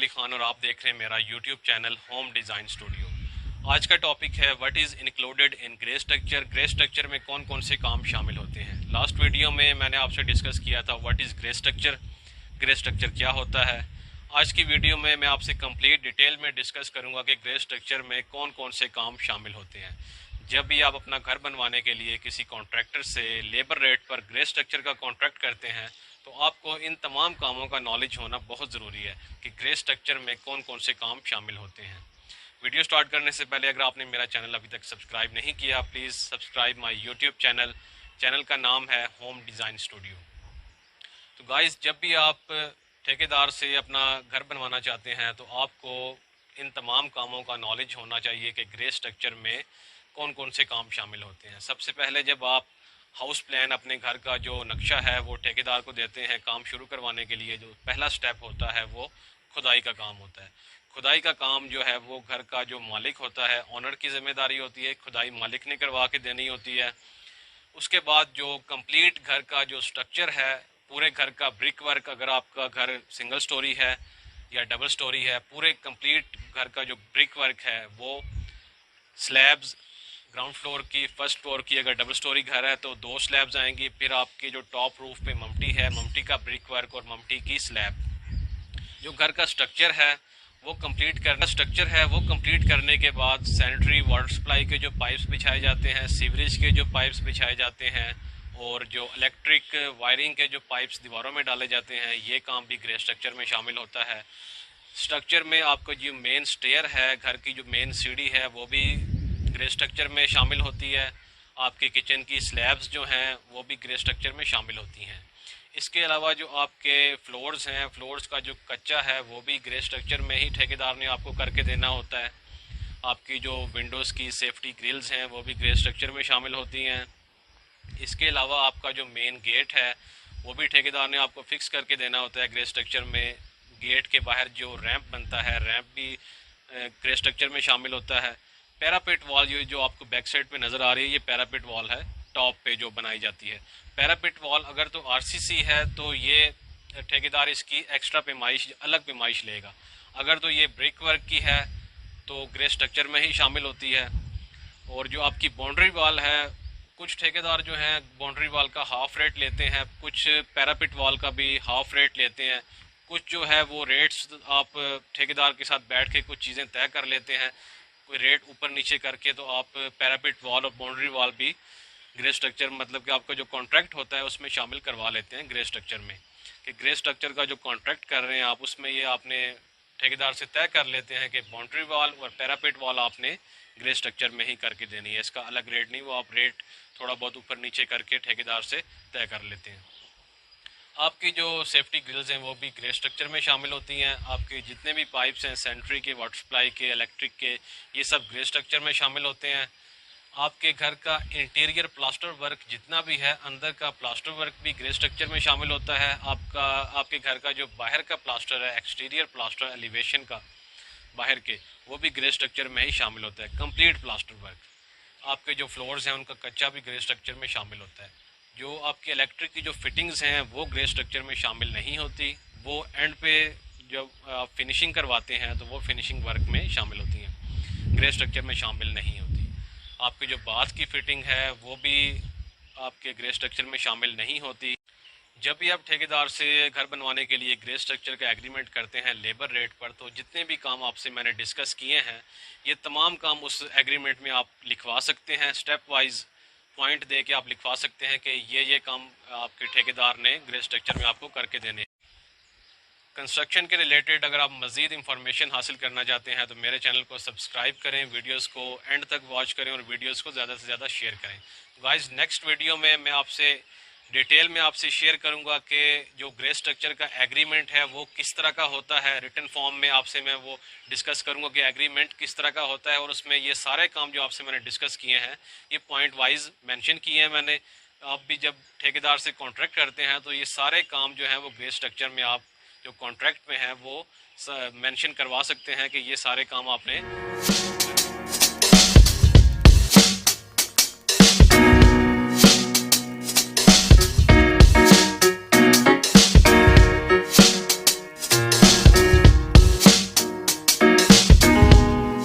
अली खान और आप देख रहे हैं मेरा YouTube channel home design studio. आज का टॉपिक है what is included in grey structure. Grey structure में कौन कौन से काम शामिल होते हैं। लास्ट वीडियो में मैंने आपसे डिस्कस किया था what is grey structure, grey structure क्या होता है। आज की वीडियो में मैं आपसे कंप्लीट डिटेल में डिस्कस करूंगा कि ग्रे स्ट्रक्चर में कौन कौन से काम शामिल होते हैं। जब भी आप अपना घर बनवाने के लिए किसी कॉन्ट्रैक्टर से लेबर रेट पर ग्रे स्ट्रक्चर का कॉन्ट्रैक्ट करते हैं तो आपको इन तमाम कामों का नॉलेज होना बहुत ज़रूरी है कि ग्रे स्ट्रक्चर में कौन कौन से काम शामिल होते हैं। वीडियो स्टार्ट करने से पहले अगर आपने मेरा चैनल अभी तक सब्सक्राइब नहीं किया, please subscribe my YouTube channel. Channel का नाम है होम डिज़ाइन स्टूडियो। तो गाइस, जब भी आप ठेकेदार से अपना घर बनवाना चाहते हैं तो आपको इन तमाम कामों का नॉलेज होना चाहिए कि ग्रे स्ट्रक्चर में कौन कौन से काम शामिल होते हैं। सबसे पहले जब आप हाउस प्लान अपने घर का जो नक्शा है वो ठेकेदार को देते हैं काम शुरू करवाने के लिए, जो पहला स्टेप होता है वो खुदाई का काम होता है। खुदाई का काम जो है वो घर का जो मालिक होता है, ऑनर की जिम्मेदारी होती है। खुदाई मालिक ने करवा के देनी होती है। उसके बाद जो कंप्लीट घर का जो स्ट्रक्चर है, पूरे घर का ब्रिक वर्क, अगर आपका घर सिंगल स्टोरी है या डबल स्टोरी है, पूरे कंप्लीट घर का जो ब्रिक वर्क है वो स्लैब्स, ग्राउंड फ्लोर की, फर्स्ट फ्लोर की अगर डबल स्टोरी घर है तो 2 स्लैब्स आएंगी। फिर आपकी जो टॉप रूफ पे ममटी है, ममटी का ब्रिक वर्क और ममटी की स्लैब। जो घर का स्ट्रक्चर है वो कंप्लीट करने के बाद सैनिटरी वाटर सप्लाई के जो पाइप्स बिछाए जाते हैं, सीवरेज के जो पाइप्स बिछाए जाते हैं और जो इलेक्ट्रिक वायरिंग के जो पाइप्स दीवारों में डाले जाते हैं, ये काम भी ग्रे स्ट्रक्चर में शामिल होता है। स्ट्रक्चर में आपका जो मेन स्टेयर है, घर की जो मेन सीढ़ी है, वो भी ग्रे स्ट्रक्चर में शामिल होती है। आपके किचन की स्लैब्स जो हैं वो भी ग्रे स्ट्रक्चर में शामिल होती हैं। इसके अलावा जो आपके फ्लोर्स हैं, फ्लोर्स का जो कच्चा है वो भी ग्रे स्ट्रक्चर में ही ठेकेदार ने आपको करके देना होता है। आपकी जो विंडोज़ की सेफ्टी ग्रिल्स हैं वो भी ग्रे स्ट्रक्चर में शामिल होती हैं। इसके अलावा आपका जो मेन गेट है वो भी ठेकेदार ने आपको फिक्स करके देना होता है ग्रे स्ट्रक्चर में। गेट के बाहर जो रैंप बनता है, रैंप भी ग्रे स्ट्रक्चर में शामिल होता है। पैरापेट वॉल जो आपको बैक साइड पे नज़र आ रही है, ये पैरापेट वॉल है, टॉप पे जो बनाई जाती है। पैरापेट वॉल अगर तो आरसीसी है तो ये ठेकेदार इसकी एक्स्ट्रा पेमाइश, अलग पेमाइश लेगा। अगर तो ये ब्रिक वर्क की है तो ग्रे स्ट्रक्चर में ही शामिल होती है। और जो आपकी बाउंड्री वॉल है, कुछ ठेकेदार जो हैं बाउंड्री वॉल का हाफ रेट लेते हैं, कुछ पैरापेट वॉल का भी हाफ रेट लेते हैं। कुछ जो है वो रेट्स आप ठेकेदार के साथ बैठ के कुछ चीज़ें तय कर लेते हैं, कोई रेट ऊपर नीचे करके, तो आप पैरापेट वॉल और बाउंड्री वॉल भी ग्रे स्ट्रक्चर, मतलब कि आपका जो कॉन्ट्रैक्ट होता है उसमें शामिल करवा लेते हैं ग्रे स्ट्रक्चर में। कि ग्रे स्ट्रक्चर का जो कॉन्ट्रैक्ट कर रहे हैं आप, उसमें ये आपने ठेकेदार से तय कर लेते हैं कि बाउंड्री वॉल और पैरापेट वॉल आपने ग्रे स्ट्रक्चर में ही करके देनी है। इसका अलग रेट नहीं, वो आप रेट थोड़ा बहुत ऊपर नीचे करके ठेकेदार से तय कर लेते हैं। आपकी जो सेफ्टी ग्रिल्स हैं वो भी ग्रे स्ट्रक्चर में शामिल होती हैं। आपके जितने भी पाइप्स हैं, सैनिटरी के, वाटर सप्लाई के, इलेक्ट्रिक के, ये सब ग्रे स्ट्रक्चर में शामिल होते हैं। आपके घर का इंटीरियर प्लास्टर वर्क जितना भी है, अंदर का प्लास्टर वर्क भी ग्रे स्ट्रक्चर में शामिल होता है। आपके घर का जो बाहर का प्लास्टर है, एक्सटीरियर प्लास्टर एलिवेशन का बाहर के, वो भी ग्रे स्ट्रक्चर में ही शामिल होता है, कंप्लीट प्लास्टर वर्क। आपके जो फ्लोर्स हैं उनका कच्चा भी ग्रे स्ट्रक्चर में शामिल होता है। जो आपके इलेक्ट्रिक की जो फिटिंग्स हैं वो ग्रे स्ट्रक्चर में शामिल नहीं होती, वो एंड पे जब आप फिनिशिंग करवाते हैं तो वो फिनिशिंग वर्क में शामिल होती हैं, ग्रे स्ट्रक्चर में शामिल नहीं होती। आपकी जो बाथ की फिटिंग है वो भी आपके ग्रे स्ट्रक्चर में शामिल नहीं होती। जब भी आप ठेकेदार से घर बनवाने के लिए ग्रे स्ट्रक्चर का एग्रीमेंट करते हैं लेबर रेट पर, तो जितने भी काम आपसे मैंने डिस्कस किए हैं ये तमाम काम उस एग्रीमेंट में आप लिखवा सकते हैं। स्टेप वाइज पॉइंट दे के आप लिखवा सकते हैं कि ये काम आपके ठेकेदार ने ग्रे स्ट्रक्चर में आपको करके देने। कंस्ट्रक्शन के रिलेटेड अगर आप मज़ीद इंफॉर्मेशन हासिल करना चाहते हैं तो मेरे चैनल को सब्सक्राइब करें, वीडियोस को एंड तक वॉच करें और वीडियोस को ज़्यादा से ज़्यादा शेयर करें। गाइस, नेक्स्ट वीडियो में मैं आपसे डिटेल में आपसे शेयर करूंगा कि जो ग्रे स्ट्रक्चर का एग्रीमेंट है वो किस तरह का होता है। रिटन फॉर्म में आपसे मैं वो डिस्कस करूंगा कि एग्रीमेंट किस तरह का होता है, और उसमें ये सारे काम जो आपसे मैंने डिस्कस किए हैं ये पॉइंट वाइज मेंशन किए हैं मैंने। आप भी जब ठेकेदार से कॉन्ट्रैक्ट करते हैं तो ये सारे काम जो हैं वो ग्रे स्ट्रक्चर में आप जो कॉन्ट्रैक्ट में है वो मेंशन करवा सकते हैं कि ये सारे काम आपने